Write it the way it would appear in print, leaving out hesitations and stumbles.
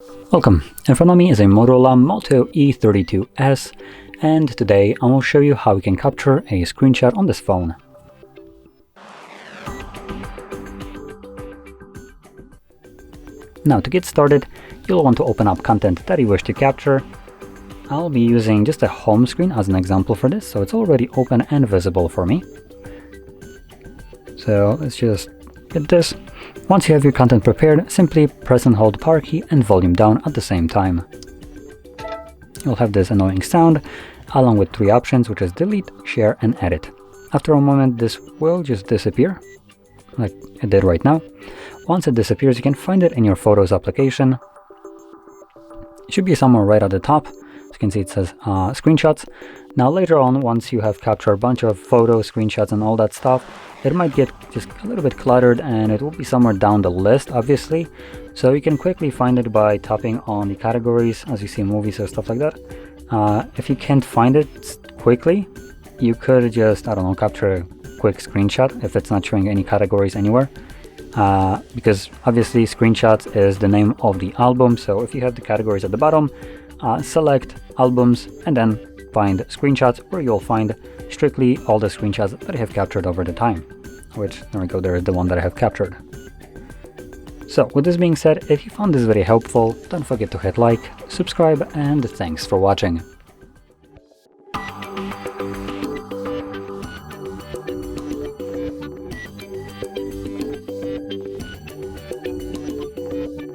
Welcome, in front of me is a Motorola Moto E32s, and today I will show you how you can capture a screenshot on this phone. Now to get started, you'll want to open up content that you wish to capture. I'll be using just a home screen as an example for this, so it's already open and visible for me. So let's just get this. Once you have your content prepared, simply press and hold power key and volume down at the same time. You'll have this annoying sound, along with three options, which is delete, share, and edit. After a moment, this will just disappear, like it did right now. Once it disappears, you can find it in your Photos application. It should be somewhere right at the top. As you can see, it says screenshots. Now later on, once you have captured a bunch of photos, screenshots, and all that stuff, it might get just a little bit cluttered and it will be somewhere down the list, obviously. So you can quickly find it by tapping on the categories, as you see in movies or stuff like that. If you can't find it quickly, you could just, I don't know, capture a quick screenshot if it's not showing any categories anywhere. Because obviously screenshots is the name of the album, so if you have the categories at the bottom, select albums and then find screenshots, where you'll find strictly all the screenshots that I have captured over the time, which, there we go, there is the one that I have captured. So with this being said, if you found this very helpful, don't forget to hit like, subscribe, and thanks for watching.